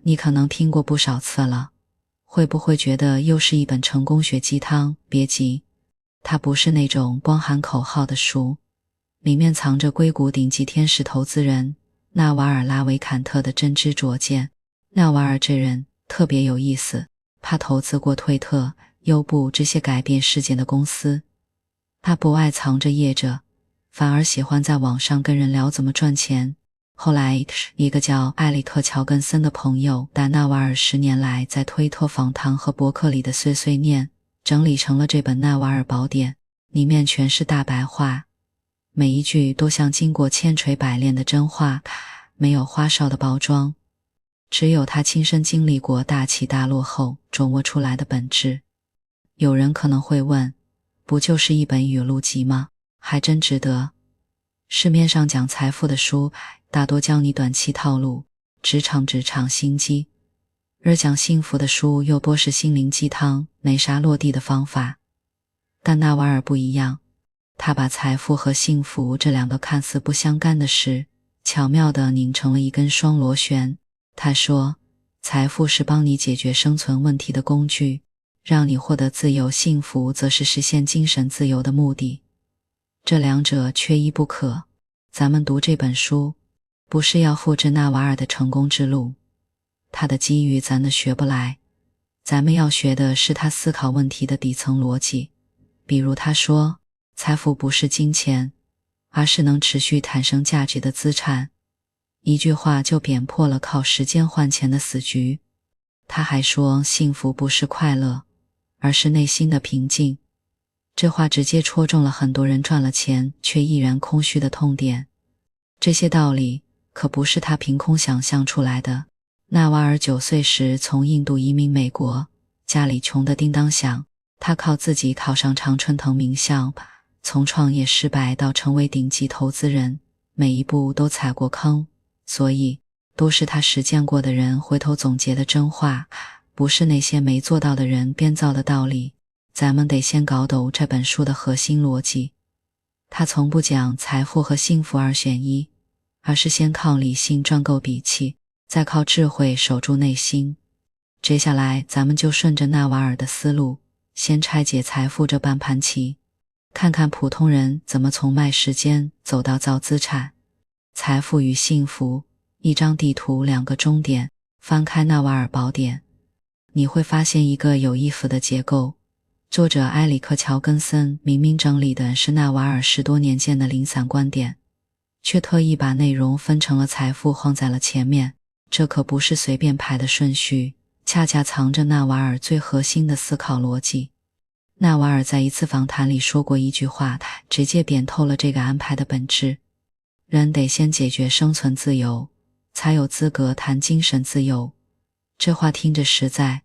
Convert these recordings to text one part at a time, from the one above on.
你可能听过不少次了，会不会觉得又是一本成功学鸡汤？别急，它不是那种光喊口号的书，里面藏着硅谷顶级天使投资人纳瓦尔拉维坎特的真知灼见。纳瓦尔这人特别有意思，他投资过推特、优步这些改变世界的公司。他不爱藏着掖着，反而喜欢在网上跟人聊怎么赚钱。后来一个叫埃里克·乔根森的朋友把纳瓦尔10年来在推特访谈和博客里的碎碎念整理成了这本纳瓦尔宝典，里面全是大白话，每一句都像经过千锤百炼的真话，没有花哨的包装，只有他亲身经历过大起大落后琢磨出来的本质。有人可能会问，不就是一本语录集吗？还真值得。市面上讲财富的书大多教你短期套路，职场心机，而讲幸福的书又多是心灵鸡汤，没啥落地的方法。但纳瓦尔不一样，他把财富和幸福这两个看似不相干的事巧妙地拧成了一根双螺旋。他说，财富是帮你解决生存问题的工具，让你获得自由，幸福则是实现精神自由的目的。这两者缺一不可。咱们读这本书，不是要复制纳瓦尔的成功之路，他的机遇咱的学不来，咱们要学的是他思考问题的底层逻辑。比如他说，财富不是金钱，而是能持续产生价值的资产。一句话就点破了靠时间换钱的死局。他还说，幸福不是快乐，而是内心的平静。这话直接戳中了很多人赚了钱却依然空虚的痛点。这些道理可不是他凭空想象出来的。纳瓦尔9岁时从印度移民美国，家里穷得叮当响，他靠自己考上常春藤名校，从创业失败到成为顶级投资人，每一步都踩过坑，所以都是他实践过的人回头总结的真话，不是那些没做到的人编造的道理。咱们得先搞懂这本书的核心逻辑。他从不讲财富和幸福二选一，而是先靠理性赚够底气，再靠智慧守住内心。接下来咱们就顺着纳瓦尔的思路，先拆解财富这半盘棋，看看普通人怎么从卖时间走到造资产。财富与幸福，一张地图2个终点。翻开纳瓦尔宝典，你会发现一个有意思的结构。作者埃里克·乔根森明明整理的是纳瓦尔10多年间的零散观点，却特意把内容分成了财富放在了前面。这可不是随便排的顺序，恰恰藏着纳瓦尔最核心的思考逻辑。纳瓦尔在一次访谈里说过一句话，直接点透了这个安排的本质。人得先解决生存自由，才有资格谈精神自由。这话听着实在，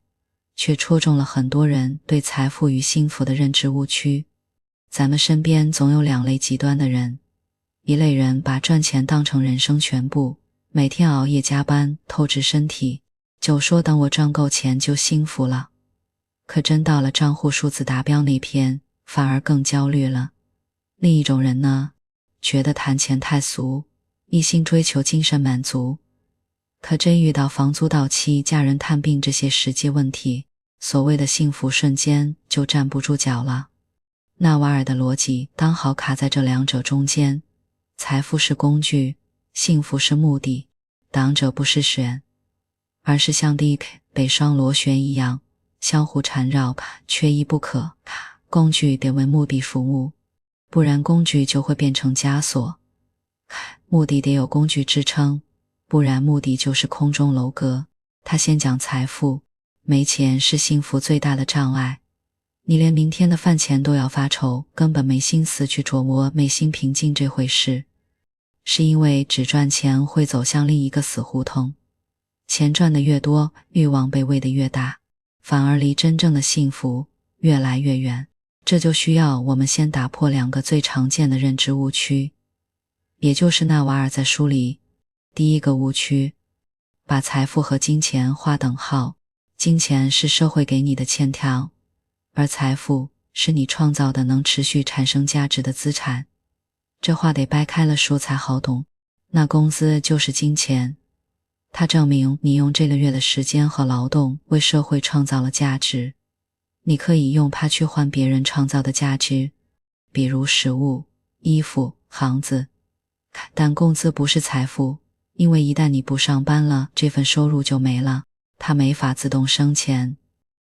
却戳中了很多人对财富与幸福的认知误区。咱们身边总有2类极端的人，一类人把赚钱当成人生全部，每天熬夜加班透支身体，就说等我赚够钱就幸福了。可真到了账户数字达标那天，反而更焦虑了。另一种人呢，觉得谈钱太俗，一心追求精神满足。可真遇到房租到期、家人探病这些实际问题，所谓的幸福瞬间就站不住脚了。纳瓦尔的逻辑刚好卡在这2者中间，财富是工具，幸福是目的，两者不是选，而是像地北双螺旋一样相互缠绕，缺一不可。工具得为目的服务，不然工具就会变成枷锁；目的得有工具支撑，不然目的就是空中楼阁。他先讲财富，没钱是幸福最大的障碍。你连明天的饭钱都要发愁，根本没心思去琢磨内心平静这回事。是因为只赚钱会走向另一个死胡同，钱赚得越多，欲望被喂得越大，反而离真正的幸福越来越远。这就需要我们先打破2个最常见的认知误区，也就是纳瓦尔在书里第一个误区，把财富和金钱划等号。金钱是社会给你的欠条，而财富是你创造的能持续产生价值的资产。这话得掰开了说才好懂。那工资就是金钱，它证明你用这个月的时间和劳动为社会创造了价值。你可以用它去换别人创造的价值，比如食物、衣服、房子。但工资不是财富，因为一旦你不上班了，这份收入就没了，它没法自动生钱。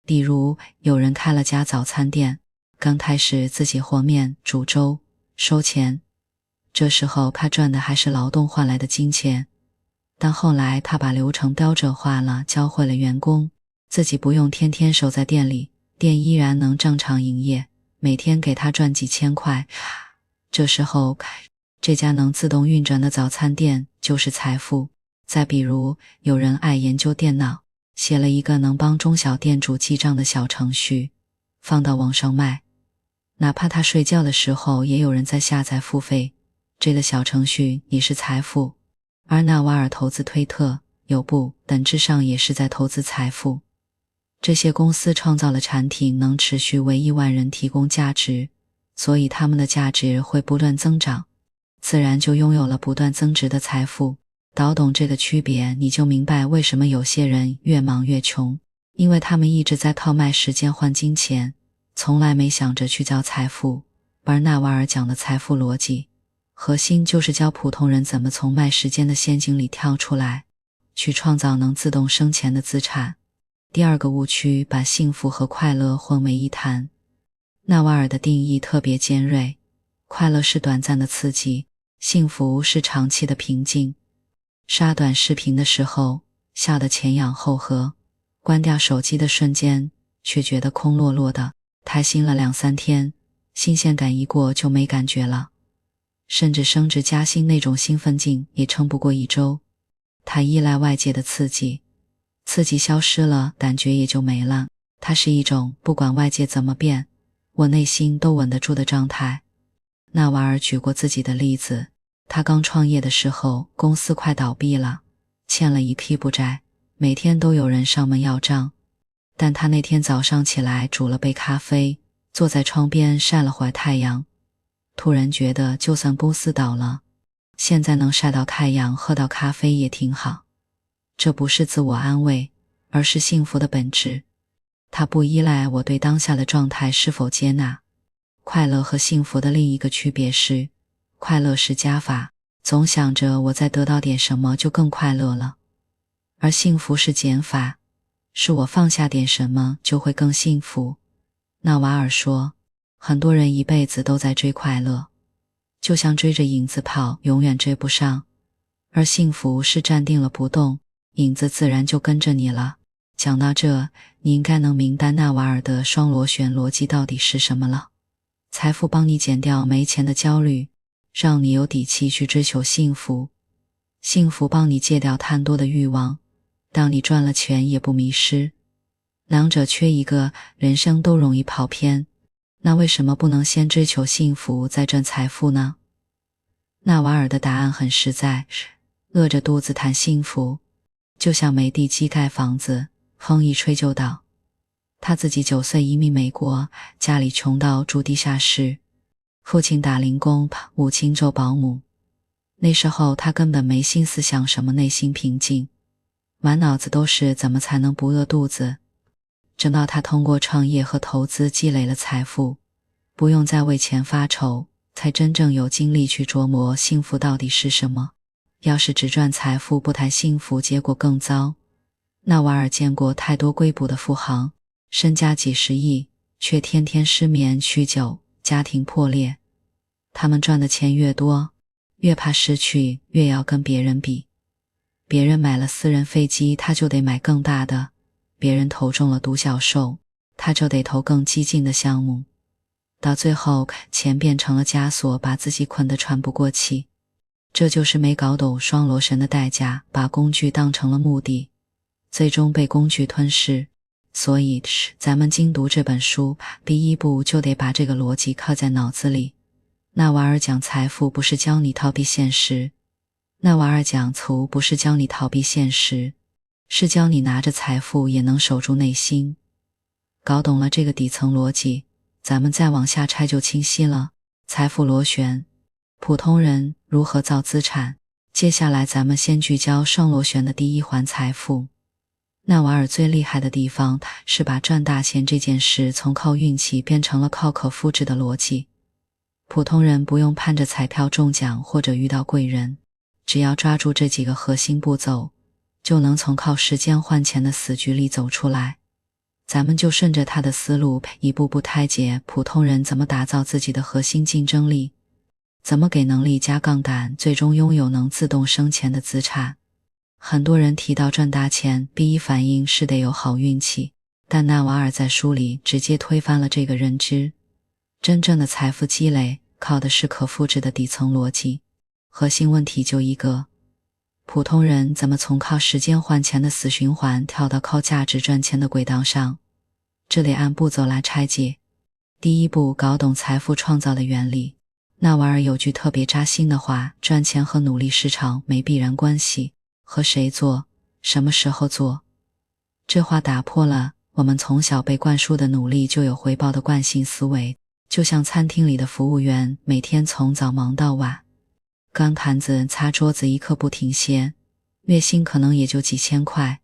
例如，有人开了家早餐店，刚开始自己和面、煮粥、收钱，这时候他赚的还是劳动换来的金钱。但后来他把流程标准化了，教会了员工，自己不用天天守在店里，店依然能正常营业，每天给他赚几千块。这时候这家能自动运转的早餐店就是财富。再比如，有人爱研究电脑，写了一个能帮中小店主记账的小程序，放到网上卖，哪怕他睡觉的时候也有人在下载付费，这个小程序也是财富。而纳瓦尔投资推特、优步，本质上也是在投资财富。这些公司创造了产品能持续为亿万人提供价值，所以他们的价值会不断增长，自然就拥有了不断增值的财富。搞懂这个区别，你就明白为什么有些人越忙越穷，因为他们一直在靠卖时间换金钱，从来没想着去造财富。而纳瓦尔讲的财富逻辑核心就是教普通人怎么从卖时间的陷阱里跳出来，去创造能自动生钱的资产。第二个误区，把幸福和快乐混为一谈。纳瓦尔的定义特别尖锐，快乐是短暂的刺激，幸福是长期的平静。刷短视频的时候笑得前仰后合，关掉手机的瞬间却觉得空落落的，开心了2-3天，新鲜感一过就没感觉了。甚至升职加薪那种兴奋劲也撑不过1周。它依赖外界的刺激，刺激消失了，感觉也就没了。它是一种不管外界怎么变，我内心都稳得住的状态。纳瓦尔举过自己的例子，他刚创业的时候，公司快倒闭了，欠了1屁股债，每天都有人上门要账。但他那天早上起来煮了杯咖啡，坐在窗边晒了会儿太阳，突然觉得就算公司倒了，现在能晒到太阳喝到咖啡也挺好。这不是自我安慰，而是幸福的本质。它不依赖我对当下的状态是否接纳。快乐和幸福的另一个区别是，快乐是加法，总想着我再得到点什么就更快乐了。而幸福是减法，是我放下点什么就会更幸福。纳瓦尔说，很多人一辈子都在追快乐，就像追着影子跑，永远追不上。而幸福是站定了不动，影子自然就跟着你了。讲到这，你应该能明白纳瓦尔的双螺旋逻辑到底是什么了。财富帮你减掉没钱的焦虑，让你有底气去追求幸福。幸福帮你戒掉贪多的欲望，当你赚了钱也不迷失。两者缺一个，人生都容易跑偏。那为什么不能先追求幸福再赚财富呢？纳瓦尔的答案很实在，饿着肚子谈幸福，就像没地基盖房子，风一吹就倒。他自己9岁移民美国，家里穷到住地下室，父亲打零工，母亲做保姆。那时候他根本没心思想什么内心平静，满脑子都是怎么才能不饿肚子。直到他通过创业和投资积累了财富，不用再为钱发愁，才真正有精力去琢磨幸福到底是什么。要是只赚财富不谈幸福，结果更糟。纳瓦尔见过太多硅谷的富豪，身家几十亿，却天天失眠、酗酒，家庭破裂。他们赚的钱越多，越怕失去，越要跟别人比。别人买了私人飞机，他就得买更大的；别人投中了独角兽，他就得投更激进的项目。到最后，钱变成了枷锁，把自己捆得喘不过气。这就是没搞懂双螺旋的代价，把工具当成了目的，最终被工具吞噬。所以咱们精读这本书，第一步就得把这个逻辑刻在脑子里。纳瓦尔讲财富不是教你逃避现实，纳瓦尔讲图不是教你逃避现实，是教你拿着财富也能守住内心。搞懂了这个底层逻辑，咱们再往下拆就清晰了。财富螺旋，普通人如何造资产，接下来咱们先聚焦圣螺旋的第一环财富。纳瓦尔最厉害的地方是把赚大钱这件事从靠运气变成了靠可复制的逻辑。普通人不用盼着彩票中奖或者遇到贵人，只要抓住这几个核心步骤，就能从靠时间换钱的死局里走出来。咱们就顺着他的思路一步步拆解普通人怎么打造自己的核心竞争力，怎么给能力加杠杆，最终拥有能自动生钱的资产。很多人提到赚大钱，第一反应是得有好运气，但纳瓦尔在书里直接推翻了这个认知。真正的财富积累靠的是可复制的底层逻辑，核心问题就一个：普通人怎么从靠时间换钱的死循环跳到靠价值赚钱的轨道上？这得按步骤来拆解。第一步，搞懂财富创造的原理。纳瓦尔有句特别扎心的话：赚钱和努力时长没必然关系，和谁做，什么时候做。这话打破了我们从小被灌输的努力就有回报的惯性思维，就像餐厅里的服务员每天从早忙到晚，端盘子擦桌子一刻不停歇，月薪可能也就几千块。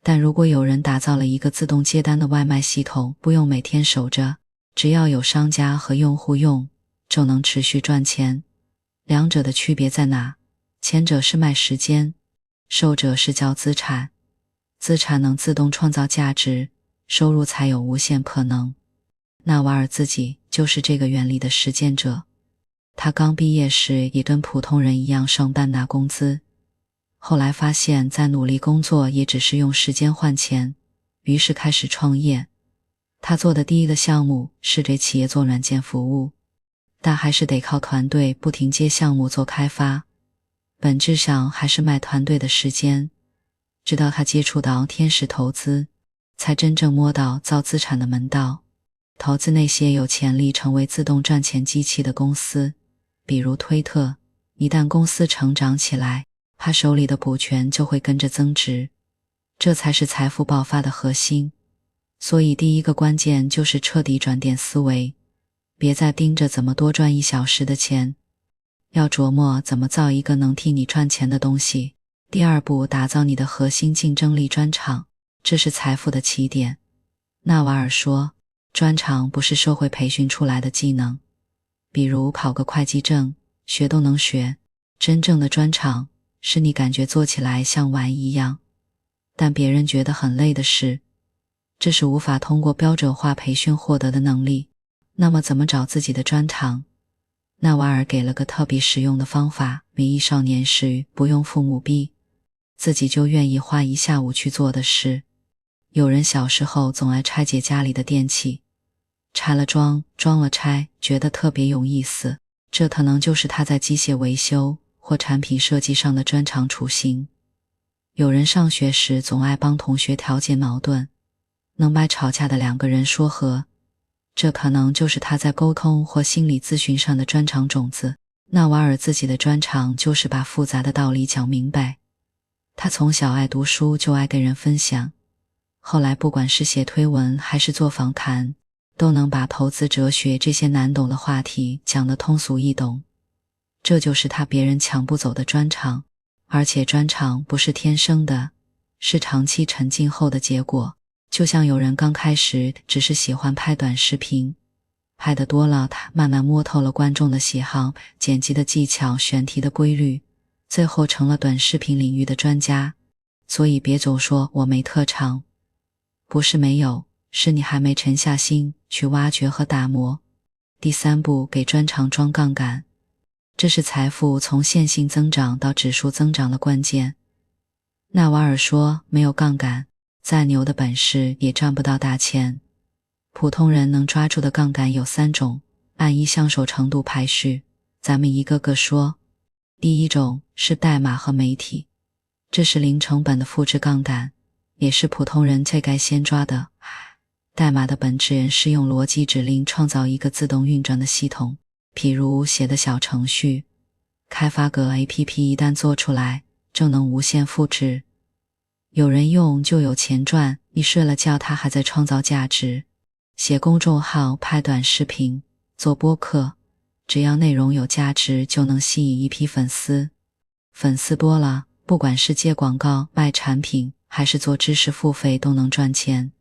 但如果有人打造了一个自动接单的外卖系统，不用每天守着，只要有商家和用户用，就能持续赚钱。两者的区别在哪？前者是卖时间，后者是叫资产。资产能自动创造价值，收入才有无限可能。纳瓦尔自己就是这个原理的实践者。他刚毕业时也跟普通人一样上班拿工资，后来发现再努力工作也只是用时间换钱，于是开始创业。他做的第一个项目是给企业做软件服务，但还是得靠团队不停接项目做开发，本质上还是卖团队的时间。直到他接触到天使投资，才真正摸到造资产的门道，投资那些有潜力成为自动赚钱机器的公司，比如推特。一旦公司成长起来，他手里的股权就会跟着增值，这才是财富爆发的核心。所以第一个关键就是彻底转变思维，别再盯着怎么多赚1小时的钱，要琢磨怎么造一个能替你赚钱的东西。第二步，打造你的核心竞争力专长，这是财富的起点。纳瓦尔说，专长不是社会培训出来的技能，比如考个会计证，学都能学。真正的专长是你感觉做起来像玩一样，但别人觉得很累的事，这是无法通过标准化培训获得的能力。那么怎么找自己的专长？纳瓦尔给了个特别实用的方法：文艺少年时不用父母逼，自己就愿意花1下午去做的事。有人小时候总爱拆解家里的电器，拆了装，装了拆，觉得特别有意思，这可能就是他在机械维修或产品设计上的专长雏形。有人上学时总爱帮同学调解矛盾，能把吵架的2个人说和，这可能就是他在沟通或心理咨询上的专长种子。纳瓦尔自己的专长就是把复杂的道理讲明白。他从小爱读书，就爱跟人分享，后来不管是写推文还是做访谈，都能把投资哲学这些难懂的话题讲得通俗易懂。这就是他别人抢不走的专长，而且专长不是天生的，是长期沉浸后的结果。就像有人刚开始只是喜欢拍短视频，拍得多了，他慢慢摸透了观众的喜好、剪辑的技巧、选题的规律，最后成了短视频领域的专家。所以别总说我没特长，不是没有，是你还没沉下心去挖掘和打磨。第三步，给专长装杠杆，这是财富从线性增长到指数增长的关键。纳瓦尔说，没有杠杆，再牛的本事也赚不到大钱。普通人能抓住的杠杆有3种，按一相手程度排序，咱们一个个说。第一种是代码和媒体，这是零成本的复制杠杆，也是普通人最该先抓的。代码的本质是用逻辑指令创造一个自动运转的系统，譬如写的小程序，开发个 APP 一旦做出来，就能无限复制。有人用就有钱赚，你睡了觉他还在创造价值。写公众号、拍短视频、做播客，只要内容有价值就能吸引一批粉丝。粉丝多了，不管是接广告、卖产品，还是做知识付费都能赚钱。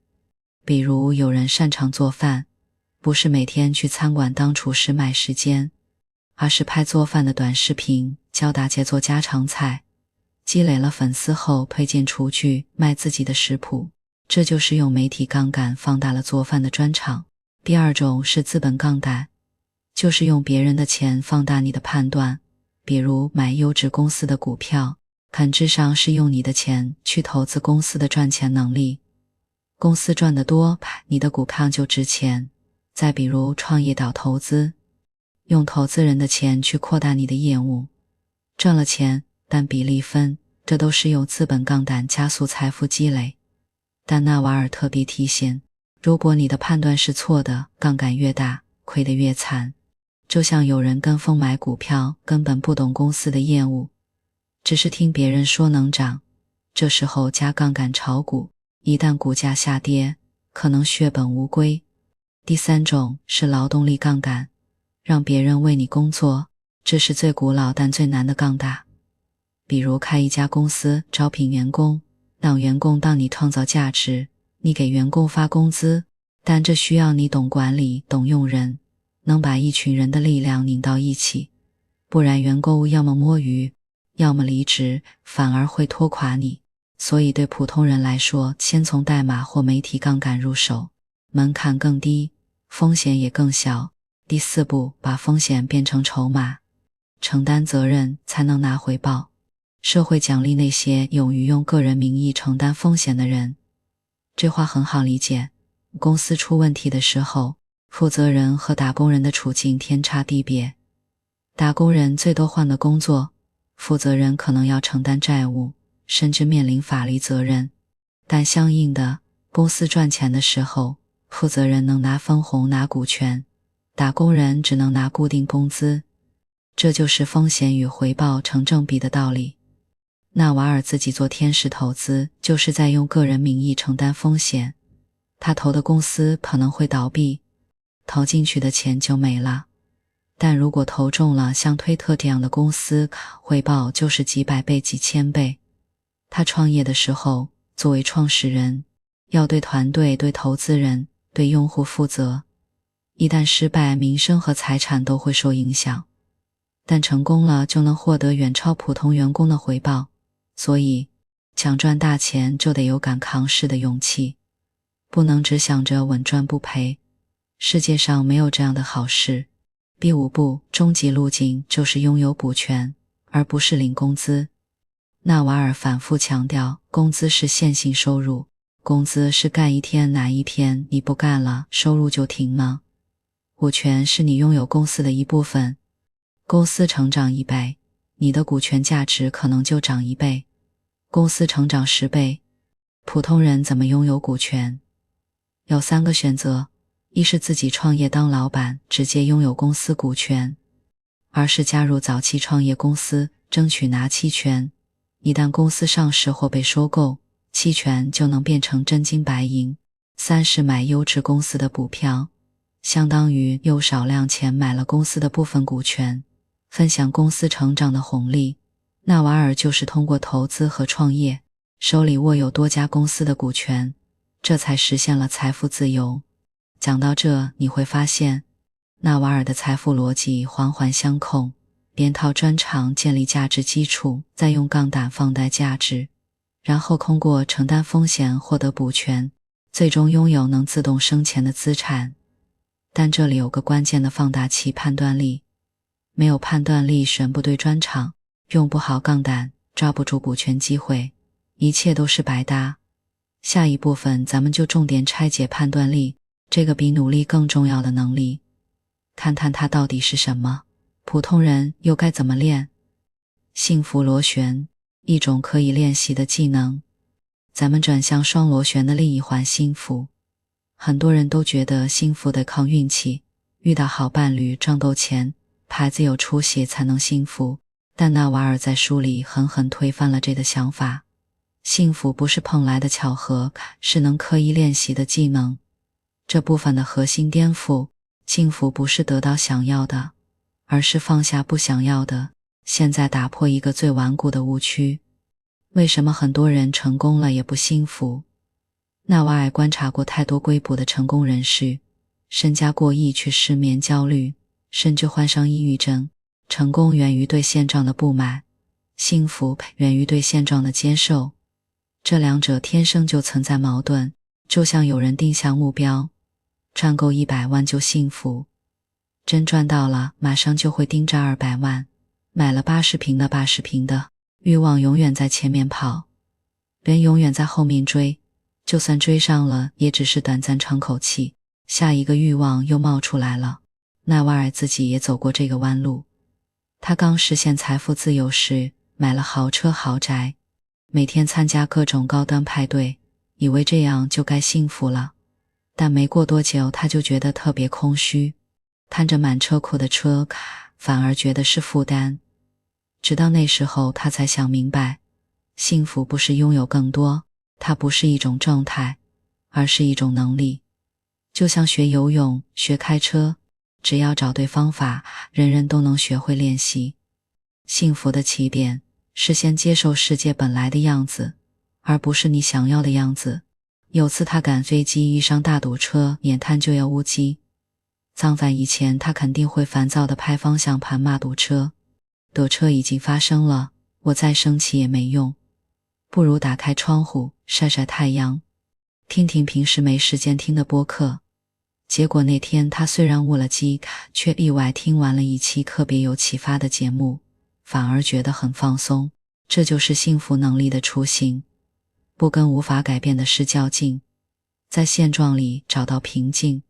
比如有人擅长做饭，不是每天去餐馆当厨师卖时间，而是拍做饭的短视频，教大家做家常菜，积累了粉丝后推荐厨具，卖自己的食谱，这就是用媒体杠杆放大了做饭的专场。第二种是资本杠杆，就是用别人的钱放大你的判断，比如买优质公司的股票，本质上是用你的钱去投资公司的赚钱能力，公司赚得多，你的股票就值钱。再比如创业岛投资，用投资人的钱去扩大你的业务，赚了钱但比例分，这都是用资本杠杆加速财富积累。但纳瓦尔特别提醒，如果你的判断是错的，杠杆越大，亏得越惨。就像有人跟风买股票，根本不懂公司的业务，只是听别人说能涨，这时候加杠杆炒股，一旦股价下跌，可能血本无归。第三种是劳动力杠杆，让别人为你工作，这是最古老但最难的杠杆。比如开一家公司，招聘员工，让员工帮你创造价值，你给员工发工资，但这需要你懂管理，懂用人，能把一群人的力量拧到一起，不然员工要么摸鱼，要么离职，反而会拖垮你。所以对普通人来说，先从代码或媒体杠杆入手，门槛更低，风险也更小。第四步，把风险变成筹码，承担责任才能拿回报。社会奖励那些勇于用个人名义承担风险的人。这话很好理解，公司出问题的时候，负责人和打工人的处境天差地别。打工人最多换个工作，负责人可能要承担债务，甚至面临法律责任。但相应的，公司赚钱的时候，负责人能拿分红拿股权，打工人只能拿固定工资。这就是风险与回报成正比的道理。纳瓦尔自己做天使投资，就是在用个人名义承担风险。他投的公司可能会倒闭，投进去的钱就没了。但如果投中了像推特这样的公司，回报就是几百倍几千倍。他创业的时候，作为创始人，要对团队、对投资人、对用户负责。一旦失败，名声和财产都会受影响。但成功了，就能获得远超普通员工的回报。所以，想赚大钱就得有敢扛事的勇气，不能只想着稳赚不赔。世界上没有这样的好事。第五步，终极路径就是拥有股权，而不是领工资。纳瓦尔反复强调，工资是线性收入，工资是干一天哪一天你不干了，收入就停了。股权是你拥有公司的一部分，公司成长1倍，你的股权价值可能就涨1倍。公司成长10倍，普通人怎么拥有股权？有3个选择，一是自己创业当老板，直接拥有公司股权；二是加入早期创业公司，争取拿期权，一旦公司上市或被收购，期权就能变成真金白银；三是买优质公司的股票，相当于用少量钱买了公司的部分股权，分享公司成长的红利。纳瓦尔就是通过投资和创业，手里握有多家公司的股权，这才实现了财富自由。讲到这，你会发现，纳瓦尔的财富逻辑环环相扣，连套专长建立价值基础，再用杠杆放大价值，然后通过承担风险获得补权，最终拥有能自动生钱的资产。但这里有个关键的放大器，判断力。没有判断力，选不对专场，用不好杠杆，抓不住股权机会，一切都是白搭。下一部分咱们就重点拆解判断力，这个比努力更重要的能力，看看它到底是什么，普通人又该怎么练。幸福螺旋，一种可以练习的技能。咱们转向双螺旋的另一环，幸福。很多人都觉得幸福得靠运气，遇到好伴侣，挣够钱，牌子有出息才能幸福。但纳瓦尔在书里狠狠推翻了这个想法。幸福不是碰来的巧合，是能刻意练习的技能。这部分的核心颠覆，幸福不是得到想要的，而是放下不想要的，现在打破一个最顽固的误区。为什么很多人成功了也不幸福？纳瓦尔观察过太多硅谷的成功人士，身家过亿却失眠焦虑，甚至患上抑郁症。成功源于对现状的不满，幸福源于对现状的接受。这两者天生就存在矛盾，就像有人定下目标，赚够100万就幸福，真赚到了马上就会盯着200万，买了80平的80平的，欲望永远在前面跑，人永远在后面追，就算追上了也只是短暂喘口气，下一个欲望又冒出来了。纳瓦尔自己也走过这个弯路，他刚实现财富自由时买了豪车豪宅，每天参加各种高端派对，以为这样就该幸福了，但没过多久他就觉得特别空虚，摊着满车库的车反而觉得是负担。直到那时候他才想明白，幸福不是拥有更多，它不是一种状态，而是一种能力。就像学游泳、学开车，只要找对方法，人人都能学会练习。幸福的起点是先接受世界本来的样子，而不是你想要的样子。有次他赶飞机遇上大堵车，眼看就要误机，藏反以前他肯定会烦躁地拍方向盘骂堵车，堵车已经发生了，我再生气也没用，不如打开窗户晒晒太阳，听听平时没时间听的播客。结果那天他虽然误了机，却意外听完了一期特别有启发的节目，反而觉得很放松。这就是幸福能力的雏形，不跟无法改变的事较劲，在现状里找到平静。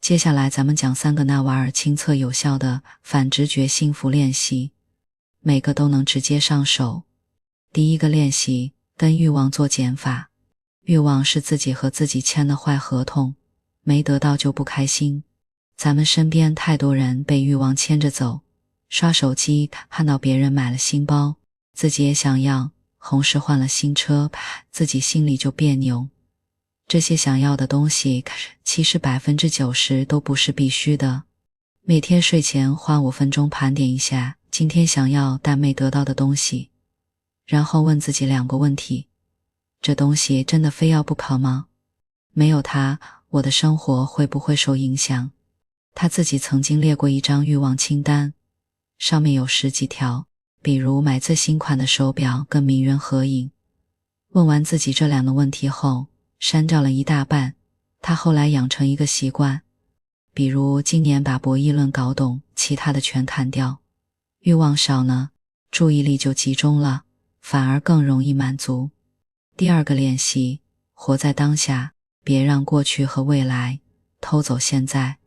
接下来咱们讲3个纳瓦尔亲测有效的反直觉幸福练习，每个都能直接上手。第一个练习，跟欲望做减法。欲望是自己和自己签的坏合同，没得到就不开心。咱们身边太多人被欲望牵着走，刷手机看到别人买了新包，自己也想要，同时换了新车，自己心里就别扭。这些想要的东西其实 90% 都不是必须的。每天睡前花5分钟盘点一下今天想要但没得到的东西，然后问自己2个问题：这东西真的非要不可吗？没有它，我的生活会不会受影响？他自己曾经列过一张欲望清单，上面有10几条，比如买最新款的手表跟名人合影。问完自己这2个问题后，删掉了一大半。他后来养成一个习惯，比如今年把博弈论搞懂，其他的全砍掉。欲望少呢，注意力就集中了，反而更容易满足。第2个练习，活在当下，别让过去和未来偷走现在。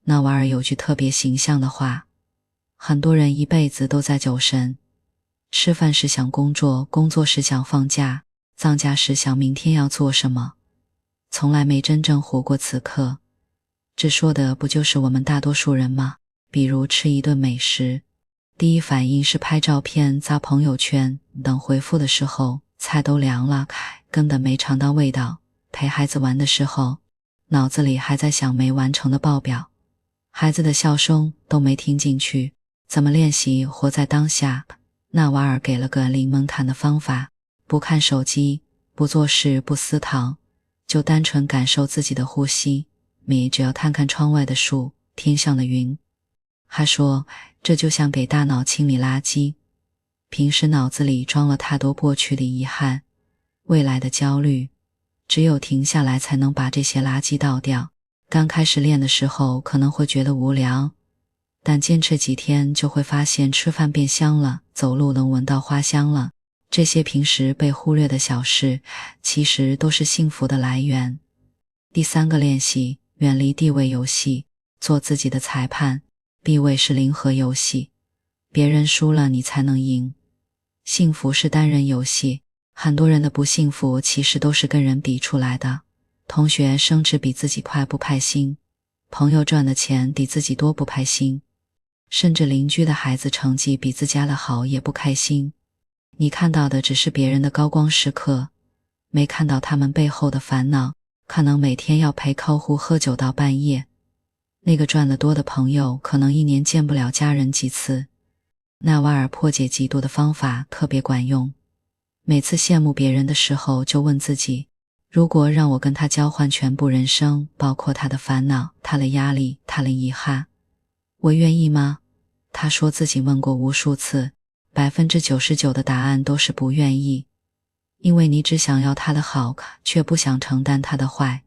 纳瓦尔有句特别形象的话，很多人一辈子都在走神，吃饭时想工作，工作时想放假，放假时想明天要做什么，从来没真正活过此刻。这说的不就是我们大多数人吗？比如吃一顿美食，第一反应是拍照片发朋友圈，等回复的时候菜都凉了，根本没尝到味道。陪孩子玩的时候，脑子里还在想没完成的报表，孩子的笑声都没听进去。怎么练习活在当下？纳瓦尔给了个零门槛的方法，不看手机，不做事，不思考，就单纯感受自己的呼吸。你只要看看窗外的树，天上的云。他说，这就像给大脑清理垃圾，平时脑子里装了太多过去的遗憾，未来的焦虑，只有停下来才能把这些垃圾倒掉。刚开始练的时候可能会觉得无聊，但坚持几天就会发现吃饭变香了，走路能闻到花香了。这些平时被忽略的小事，其实都是幸福的来源。第3个练习，远离地位游戏，做自己的裁判。地位是零和游戏，别人输了你才能赢。幸福是单人游戏，很多人的不幸福其实都是跟人比出来的。同学升职比自己快不开心，朋友赚的钱比自己多不开心，甚至邻居的孩子成绩比自家的好也不开心。你看到的只是别人的高光时刻，没看到他们背后的烦恼，可能每天要陪客户喝酒到半夜。那个赚得多的朋友可能1年见不了家人几次，纳瓦尔破解嫉妒的方法特别管用，每次羡慕别人的时候就问自己，如果让我跟他交换全部人生，包括他的烦恼、他的压力、他的遗憾，我愿意吗？他说自己问过无数次，99%的答案都是不愿意，因为你只想要他的好，却不想承担他的坏，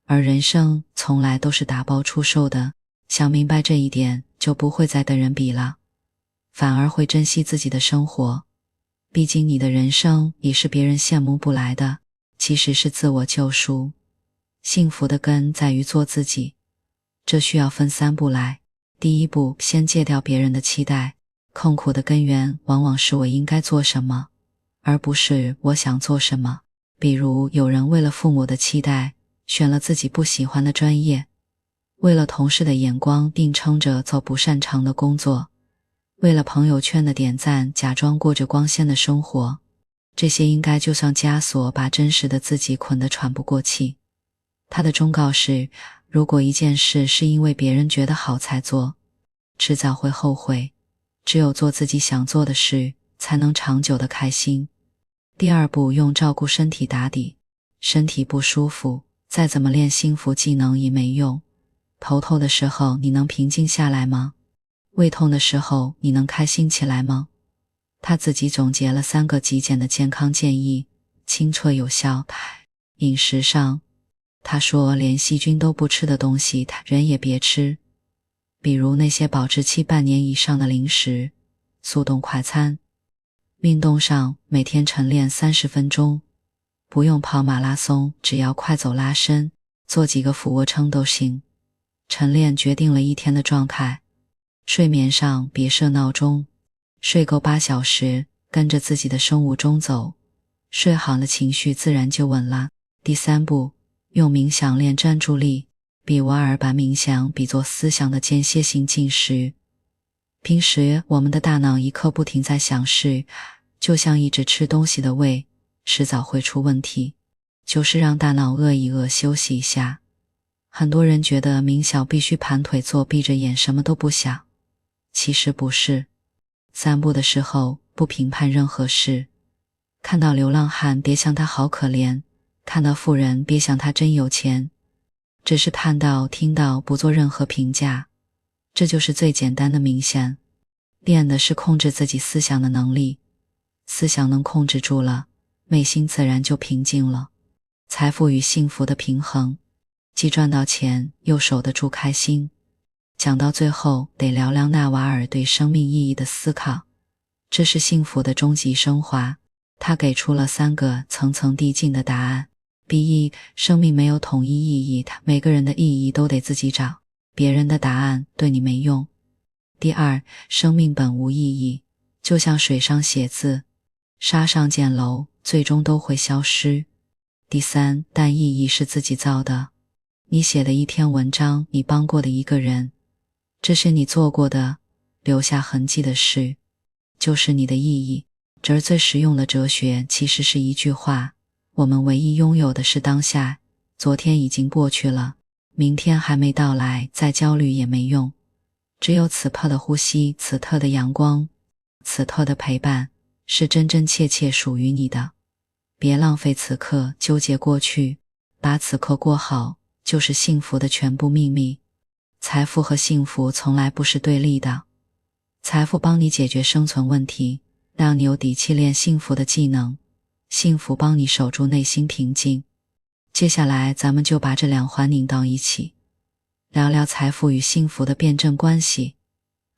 而人生从来都是打包出售的，想明白这一点，就不会再跟人比了，反而会珍惜自己的生活。毕竟你的人生也是别人羡慕不来的，其实是自我救赎。幸福的根在于做自己，这需要分3步来。第一步，先戒掉别人的期待，痛苦的根源往往是我应该做什么，而不是我想做什么。比如有人为了父母的期待，选了自己不喜欢的专业，为了同事的眼光硬撑着做不擅长的工作，为了朋友圈的点赞假装过着光鲜的生活，这些应该就像枷锁，把真实的自己捆得喘不过气。他的忠告是，如果一件事是因为别人觉得好才做，迟早会后悔，只有做自己想做的事，才能长久的开心。第二步，用照顾身体打底，身体不舒服，再怎么练幸福技能也没用。头痛的时候，你能平静下来吗？胃痛的时候，你能开心起来吗？他自己总结了3个极简的健康建议，清澈有效。饮食上，他说连细菌都不吃的东西，人也别吃，比如那些保质期半年以上的零食、速冻快餐。运动上，每天晨练30分钟，不用跑马拉松，只要快走拉伸，做几个俯卧撑都行。晨练决定了一天的状态。睡眠上，别设闹钟，睡够8小时，跟着自己的生物钟走，睡好了情绪自然就稳了。第3步，用冥想练专注力。比瓦尔把冥想比作思想的间歇性进食。平时我们的大脑一刻不停在想事，就像一直吃东西的胃，迟早会出问题，就是让大脑饿一饿，休息一下。很多人觉得冥想必须盘腿坐，闭着眼什么都不想，其实不是。散步的时候不评判任何事，看到流浪汉别想他好可怜，看到富人别想他真有钱，只是看到听到，不做任何评价，这就是最简单的冥想。练的是控制自己思想的能力，思想能控制住了，内心自然就平静了。财富与幸福的平衡，既赚到钱又守得住开心。讲到最后，得聊聊纳瓦尔对生命意义的思考，这是幸福的终极升华。他给出了3个层层递进的答案。B1，生命没有统一意义，每个人的意义都得自己找，别人的答案对你没用。第2，生命本无意义，就像水上写字，沙上建楼，最终都会消失。第3，但意义是自己造的，你写的一篇文章，你帮过的一个人，这是你做过的留下痕迹的事，就是你的意义。这儿最实用的哲学其实是一句话，我们唯一拥有的是当下，昨天已经过去了，明天还没到来，再焦虑也没用。只有此刻的呼吸，此刻的阳光，此刻的陪伴，是真真切切属于你的。别浪费此刻，纠结过去，把此刻过好，就是幸福的全部秘密。财富和幸福从来不是对立的，财富帮你解决生存问题，让你有底气练幸福的技能，幸福帮你守住内心平静。接下来咱们就把这2环拧到一起，聊聊财富与幸福的辩证关系，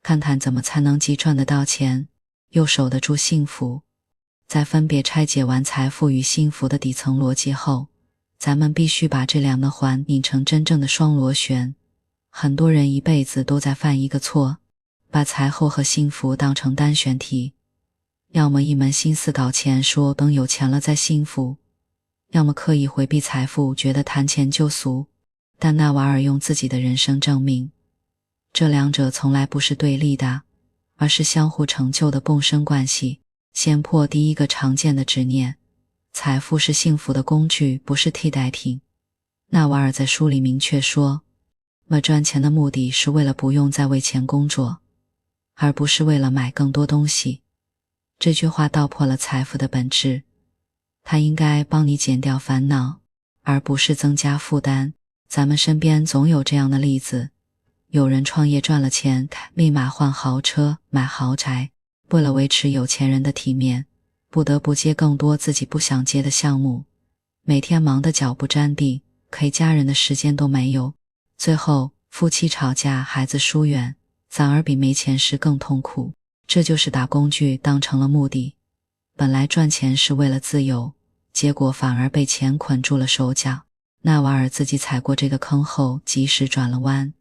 看看怎么才能既赚得到钱，又守得住幸福。在分别拆解完财富与幸福的底层逻辑后，咱们必须把这2个环拧成真正的双螺旋。很多人一辈子都在犯一个错，把财富和幸福当成单选题，要么一门心思搞钱，说等有钱了再幸福，要么刻意回避财富，觉得谈钱就俗。但纳瓦尔用自己的人生证明，这2者从来不是对立的，而是相互成就的共生关系。先破第一个常见的执念，财富是幸福的工具，不是替代品。纳瓦尔在书里明确说，赚钱的目的是为了不用再为钱工作，而不是为了买更多东西。这句话道破了财富的本质，它应该帮你减掉烦恼，而不是增加负担。咱们身边总有这样的例子，有人创业赚了钱，立马换豪车买豪宅，为了维持有钱人的体面，不得不接更多自己不想接的项目，每天忙得脚不沾地，陪家人的时间都没有，最后夫妻吵架，孩子疏远，反而比没钱时更痛苦。这就是打工具当成了目的，本来赚钱是为了自由，结果反而被钱捆住了手脚。纳瓦尔自己踩过这个坑后及时转了弯，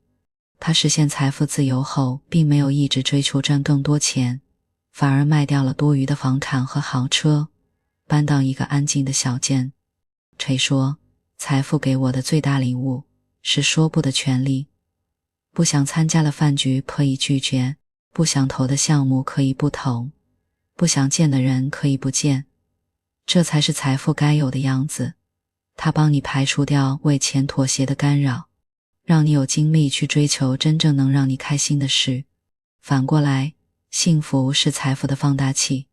他实现财富自由后并没有一直追求赚更多钱，反而卖掉了多余的房产和豪车，搬到一个安静的小镇。谁说财富给我的最大礼物是说不的权利？不想参加的饭局可以拒绝，不想投的项目可以不投，不想见的人可以不见，这才是财富该有的样子。它帮你排除掉为钱妥协的干扰，让你有精力去追求真正能让你开心的事。反过来，幸福是财富的放大器。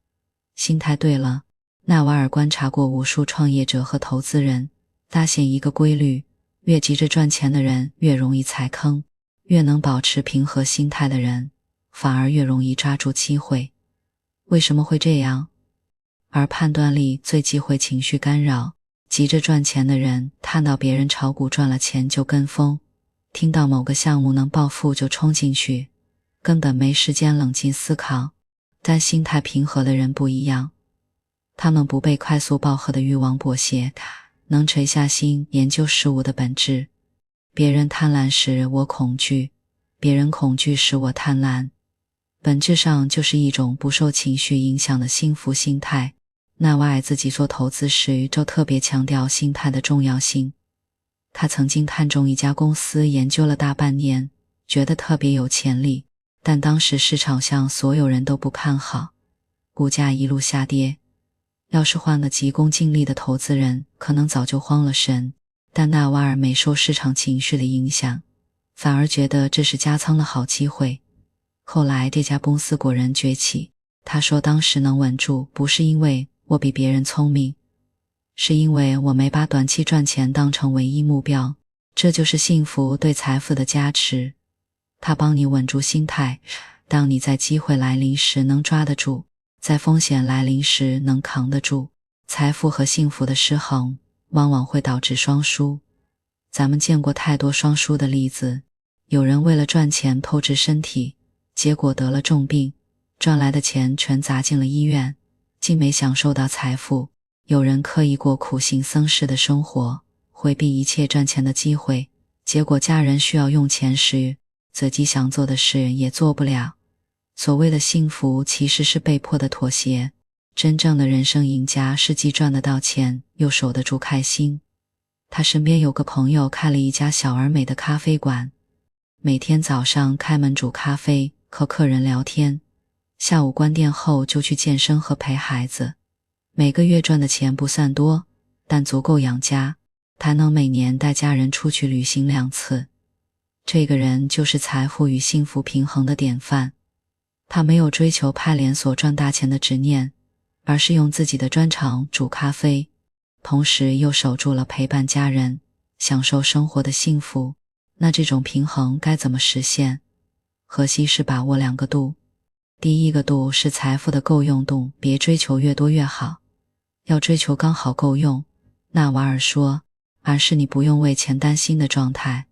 心态对了，纳瓦尔观察过无数创业者和投资人，发现一个规律，越急着赚钱的人越容易踩坑，越能保持平和心态的人反而越容易抓住机会。为什么会这样？而判断力最忌讳情绪干扰，急着赚钱的人看到别人炒股赚了钱就跟风，听到某个项目能暴富就冲进去，根本没时间冷静思考。但心态平和的人不一样，他们不被快速暴喝的欲望裹挟，能垂下心研究事物的本质。别人贪婪时我恐惧，别人恐惧时我贪婪，本质上就是一种不受情绪影响的幸福心态。纳瓦尔自己做投资时就特别强调心态的重要性。他曾经看中一家公司，研究了大半年，觉得特别有潜力，但当时市场上所有人都不看好，股价一路下跌。要是换了急功近利的投资人，可能早就慌了神，但纳瓦尔没受市场情绪的影响，反而觉得这是加仓的好机会。后来这家公司果然崛起，他说当时能稳住，不是因为我比别人聪明，是因为我没把短期赚钱当成唯一目标。这就是幸福对财富的加持，它帮你稳住心态，当你在机会来临时能抓得住，在风险来临时能扛得住。财富和幸福的失衡往往会导致双输，咱们见过太多双输的例子，有人为了赚钱透支身体，结果得了重病，赚来的钱全砸进了医院，竟没享受到财富。有人刻意过苦行僧式的生活，回避一切赚钱的机会，结果家人需要用钱时，自己想做的事也做不了。所谓的幸福其实是被迫的妥协，真正的人生赢家是既赚得到钱又守得住开心。他身边有个朋友开了一家小而美的咖啡馆，每天早上开门煮咖啡，和客人聊天，下午关店后就去健身和陪孩子。每个月赚的钱不算多，但足够养家，他能每年带家人出去旅行2次。这个人就是财富与幸福平衡的典范。他没有追求派连锁赚大钱的执念，而是用自己的专长煮咖啡，同时又守住了陪伴家人，享受生活的幸福。那这种平衡该怎么实现？核心是把握2个度。第一个度是财富的够用度，别追求越多越好，要追求刚好够用。纳瓦尔说，而是你不用为钱担心的状态。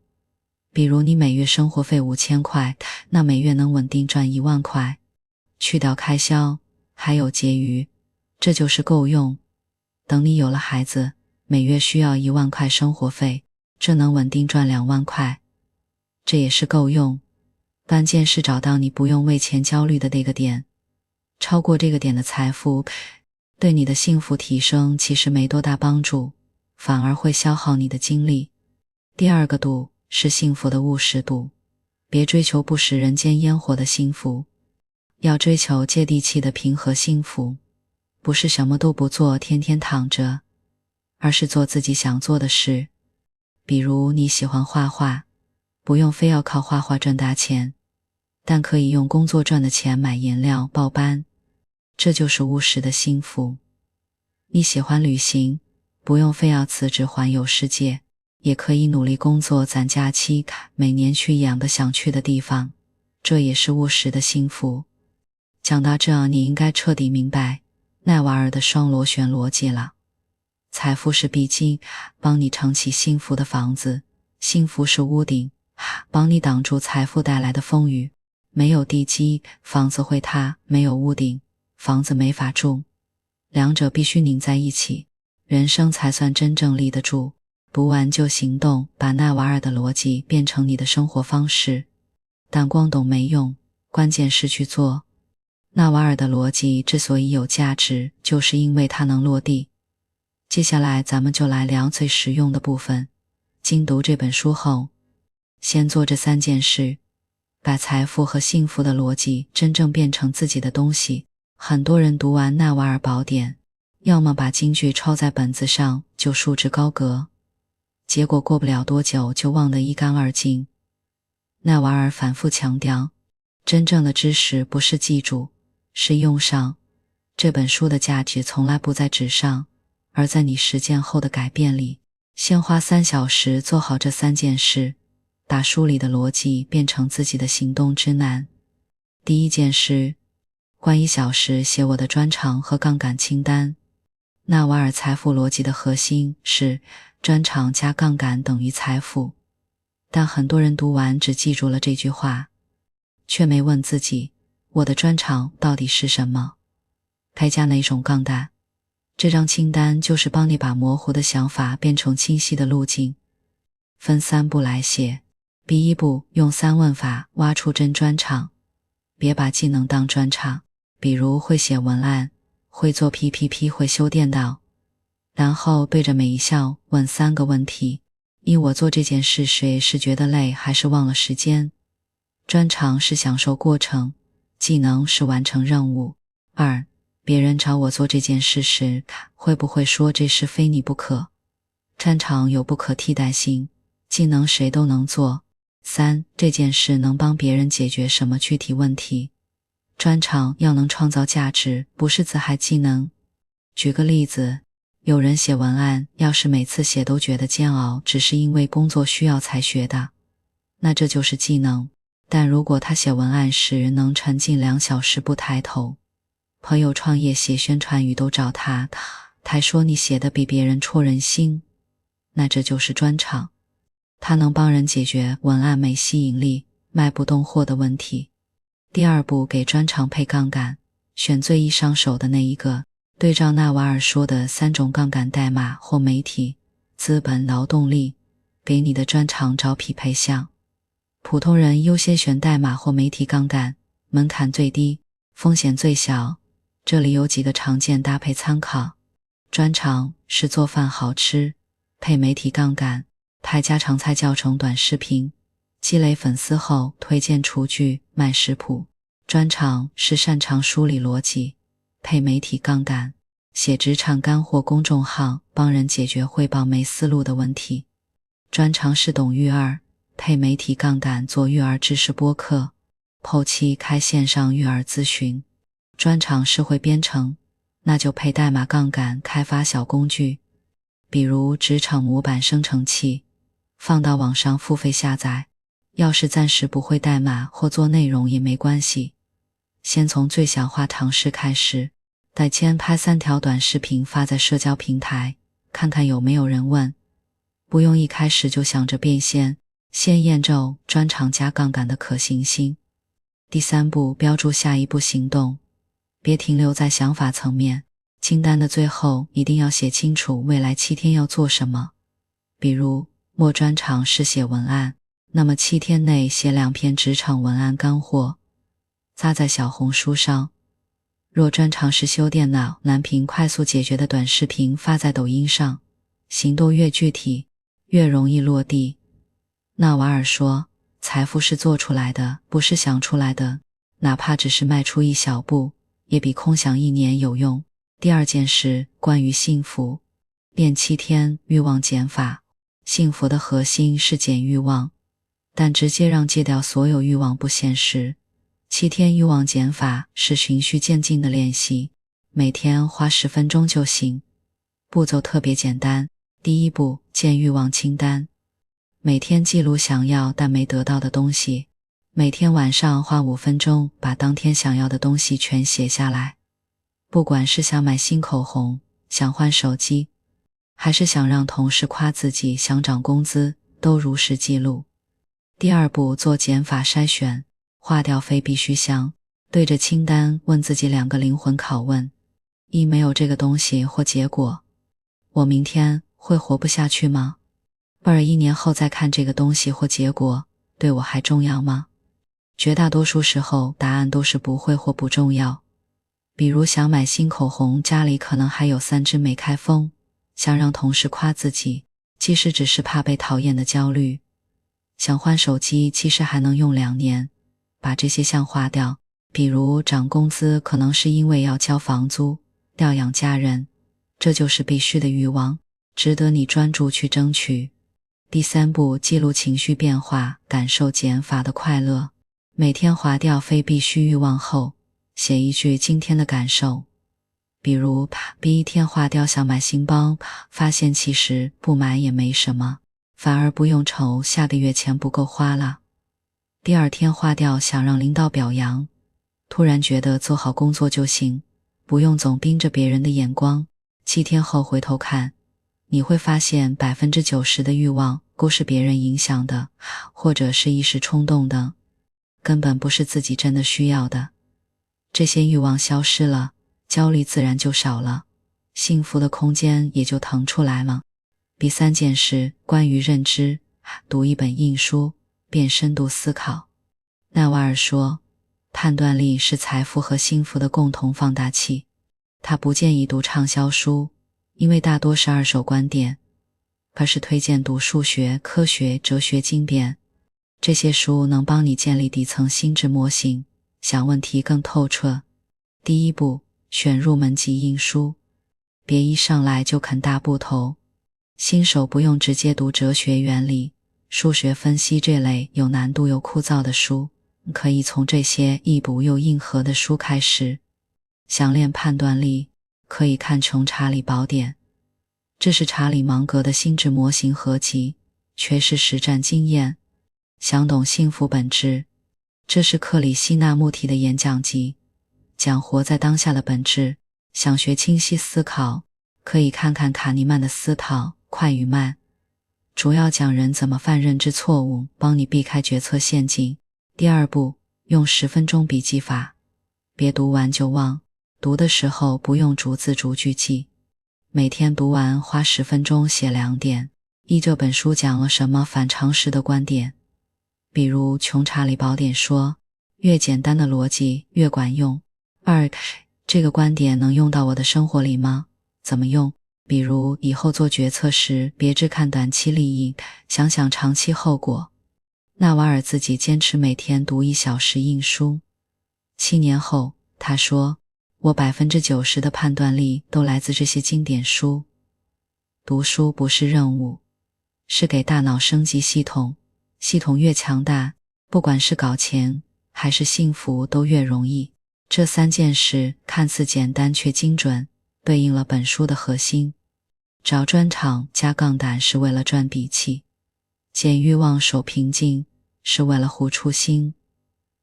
比如你每月生活费5000块，那每月能稳定赚1万块，去掉开销，还有结余，这就是够用。等你有了孩子，每月需要1万块生活费，这能稳定赚2万块，这也是够用。关键是找到你不用为钱焦虑的那个点，超过这个点的财富，对你的幸福提升其实没多大帮助，反而会消耗你的精力。第2个度是幸福的务实度，别追求不食人间烟火的幸福，要追求接地气的平和幸福。不是什么都不做，天天躺着，而是做自己想做的事。比如你喜欢画画，不用非要靠画画赚大钱，但可以用工作赚的钱买颜料报班，这就是务实的幸福。你喜欢旅行，不用非要辞职环游世界，也可以努力工作攒假期，每年去1-2个想去的地方，这也是务实的幸福。讲到这，你应该彻底明白奈瓦尔的双螺旋逻辑了。财富是地基，帮你撑起幸福的房子；幸福是屋顶，帮你挡住财富带来的风雨。没有地基，房子会塌；没有屋顶，房子没法住。两者必须拧在一起，人生才算真正立得住。读完就行动，把奈瓦尔的逻辑变成你的生活方式。但光懂没用，关键是去做。纳瓦尔的逻辑之所以有价值，就是因为它能落地。接下来咱们就来聊最实用的部分。精读这本书后，先做这3件事，把财富和幸福的逻辑真正变成自己的东西。很多人读完纳瓦尔宝典，要么把金句抄在本子上就束之高阁，结果过不了多久就忘得一干二净。纳瓦尔反复强调，真正的知识不是记住，是用上。这本书的价值从来不在纸上，而在你实践后的改变里。先花3小时做好这3件事，把书里的逻辑变成自己的行动之难。第一件事，花1小时写我的专长和杠杆清单。纳瓦尔财富逻辑的核心是专长加杠杆等于财富，但很多人读完只记住了这句话，却没问自己，我的专长到底是什么？该加哪种杠杆？这张清单就是帮你把模糊的想法变成清晰的路径。分3步来写。第1步，用3问法挖出真专长。别把技能当专长，比如会写文案，会做 PPT， 会修电脑。然后对着每一项问3个问题：一，我做这件事时是觉得累还是忘了时间？专长是享受过程，技能是完成任务。2，别人找我做这件事时，会不会说这事非你不可？专长有不可替代性，技能谁都能做。3，这件事能帮别人解决什么具体问题？专长要能创造价值，不是自嗨技能。举个例子，有人写文案，要是每次写都觉得煎熬，只是因为工作需要才学的，那这就是技能。但如果他写文案时能沉浸2小时不抬头，朋友创业写宣传语都找他说你写的比别人戳人心，那这就是专长。他能帮人解决文案没吸引力、卖不动货的问题。第2步，给专长配杠杆，选最易上手的那一个。对照纳瓦尔说的3种杠杆：代码或媒体、资本、劳动力，给你的专长找匹配项。普通人优先选代码或媒体杠杆，门槛最低，风险最小。这里有几个常见搭配参考。专长是做饭好吃，配媒体杠杆，拍家常菜教程短视频，积累粉丝后推荐厨具卖食谱。专长是擅长梳理逻辑，配媒体杠杆，写职场干货公众号，帮人解决汇报没思路的问题。专长是懂育儿，配媒体杠杆做育儿知识播客，后期开线上育儿咨询。专长是会编程，那就配代码杠杆开发小工具，比如职场模板生成器，放到网上付费下载。要是暂时不会代码或做内容也没关系，先从最小化尝试开始，再先拍3条短视频发在社交平台，看看有没有人问。不用一开始就想着变现，先验证专长加杠杆的可行性。第3步，标注下一步行动，别停留在想法层面，清单的最后一定要写清楚未来7天要做什么。比如莫专长是写文案，那么7天内写2篇职场文案干货，发在小红书上。若专长是修电脑，难屏快速解决的短视频发在抖音上。行动越具体，越容易落地。纳瓦尔说，财富是做出来的，不是想出来的，哪怕只是迈出一小步，也比空想1年有用。第2件事，关于幸福，练7天欲望减法。幸福的核心是减欲望，但直接让戒掉所有欲望不现实。7天欲望减法是循序渐进的练习，每天花10分钟就行。步骤特别简单。第一步，建欲望清单。每天记录想要但没得到的东西，每天晚上花5分钟把当天想要的东西全写下来。不管是想买新口红，想换手机，还是想让同事夸自己，想涨工资，都如实记录。第二步，做减法筛选，划掉非必需项，对着清单问自己2个灵魂拷问：一，没有这个东西或结果，我明天会活不下去吗？2， 1年后再看这个东西或结果，对我还重要吗？绝大多数时候答案都是不会或不重要。比如想买新口红，家里可能还有3支没开封，想让同事夸自己，其实只是怕被讨厌的焦虑。想换手机，其实还能用2年，把这些项划掉。比如涨工资，可能是因为要交房租，调养家人，这就是必须的欲望，值得你专注去争取。第3步，记录情绪变化，感受减法的快乐。每天划掉非必须欲望后，写一句今天的感受。比如第一天划掉想买新包，发现其实不买也没什么，反而不用愁下个月钱不够花了。第2天划掉想让领导表扬，突然觉得做好工作就行，不用总盯着别人的眼光。7天后回头看，你会发现 90% 的欲望都是别人影响的，或者是一时冲动的，根本不是自己真的需要的。这些欲望消失了，焦虑自然就少了，幸福的空间也就腾出来了。第3件事，关于认知，读一本硬书，便深度思考。纳瓦尔说，判断力是财富和幸福的共同放大器。他不建议读畅销书，因为大多是二手观点，而是推荐读数学、科学、哲学经典。这些书能帮你建立底层心智模型，想问题更透彻。第一步，选入门级硬书，别一上来就啃大部头。新手不用直接读哲学原理、数学分析这类有难度又枯燥的书，可以从这些易读又硬核的书开始。想练判断力，可以看《穷查理宝典》，这是查理芒格的心智模型合集，缺失实战经验。想懂幸福本质，这是克里希那穆提的演讲集，讲活在当下的本质。想学清晰思考，可以看看卡尼曼的思考快与慢，主要讲人怎么犯认知错误，帮你避开决策陷阱。第2步，用10分钟笔记法，别读完就忘，读的时候不用逐字逐句记，每天读完花10分钟写2点。一，这本书讲了什么反常识的观点，比如穷查理宝典说，越简单的逻辑越管用。2，这个观点能用到我的生活里吗？怎么用？比如以后做决策时，别只看短期利益，想想长期后果。纳瓦尔自己坚持每天读1小时硬书。7年后，他说，我 90% 的判断力都来自这些经典书。读书不是任务，是给大脑升级系统，系统越强大，不管是搞钱还是幸福都越容易。这3件事看似简单却精准，对应了本书的核心。找专场加杠杆是为了赚笔气，减欲望守平静是为了护初心，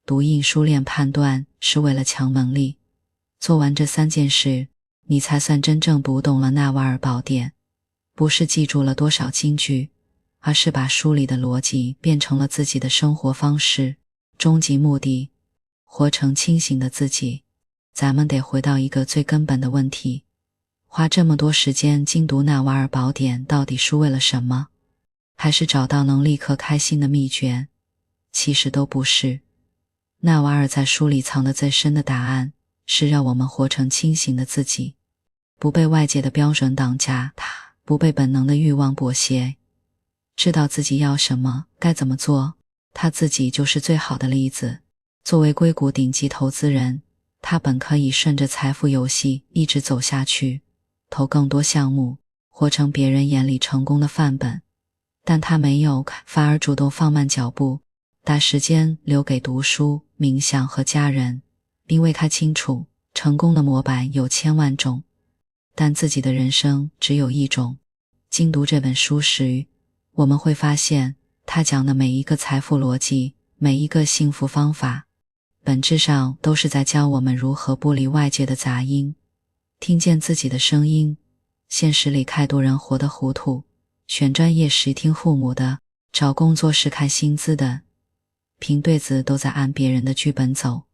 读硬书练判断是为了强能力。做完这3件事，你才算真正读懂了纳瓦尔宝典，不是记住了多少金句，而是把书里的逻辑变成了自己的生活方式。终极目的，活成清醒的自己。咱们得回到一个最根本的问题，花这么多时间精读纳瓦尔宝典到底是为了什么？还是找到能立刻开心的秘诀？其实都不是。纳瓦尔在书里藏的最深的答案，是让我们活成清醒的自己，不被外界的标准绑架，不被本能的欲望裹挟，知道自己要什么，该怎么做。他自己就是最好的例子。作为硅谷顶级投资人，他本可以顺着财富游戏一直走下去，投更多项目，活成别人眼里成功的范本，但他没有，反而主动放慢脚步，把时间留给读书、冥想和家人，因为他清楚成功的模板有千万种，但自己的人生只有一种。精读这本书时，我们会发现他讲的每一个财富逻辑，每一个幸福方法，本质上都是在教我们如何剥离外界的杂音，听见自己的声音。现实里太多人活得糊涂，选专业时听父母的，找工作时看薪资的，凭对子都在按别人的剧本走。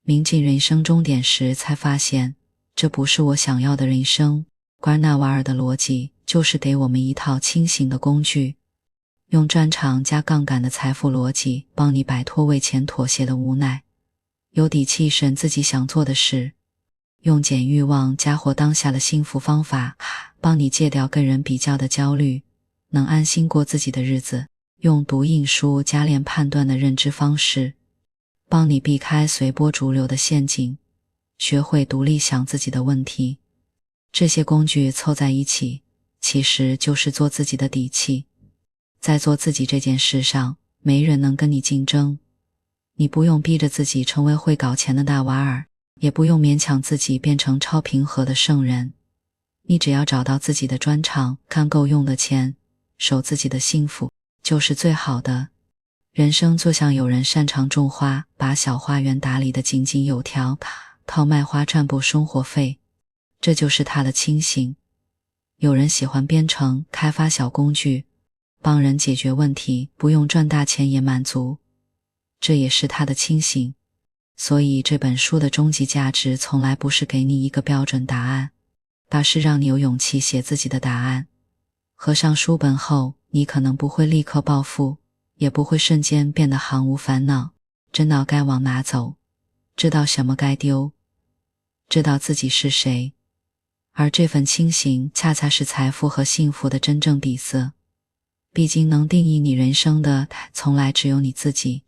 临近人生终点时才发现，这不是我想要的人生。瓜纳瓦尔的逻辑就是给我们一套清醒的工具，用专长加杠杆的财富逻辑帮你摆脱为钱妥协的无奈，有底气审自己想做的事，用减欲望加活当下的幸福方法帮你戒掉跟人比较的焦虑，能安心过自己的日子，用读印书加练判断的认知方式帮你避开随波逐流的陷阱，学会独立想自己的问题。这些工具凑在一起，其实就是做自己的底气。在做自己这件事上，没人能跟你竞争。你不用逼着自己成为会搞钱的大瓦尔，也不用勉强自己变成超平和的圣人。你只要找到自己的专长，看够用的钱，守自己的幸福，就是最好的。人生就像有人擅长种花，把小花园打理得井井有条，靠卖花赚补生活费，这就是他的清醒。有人喜欢编程，开发小工具，帮人解决问题，不用赚大钱也满足，这也是他的清醒。所以这本书的终极价值从来不是给你一个标准答案，而是让你有勇气写自己的答案。合上书本后，你可能不会立刻暴富，也不会瞬间变得毫无烦恼，知道该往哪走，知道什么该丢，知道自己是谁。而这份清醒恰恰是财富和幸福的真正底色。毕竟能定义你人生的从来只有你自己。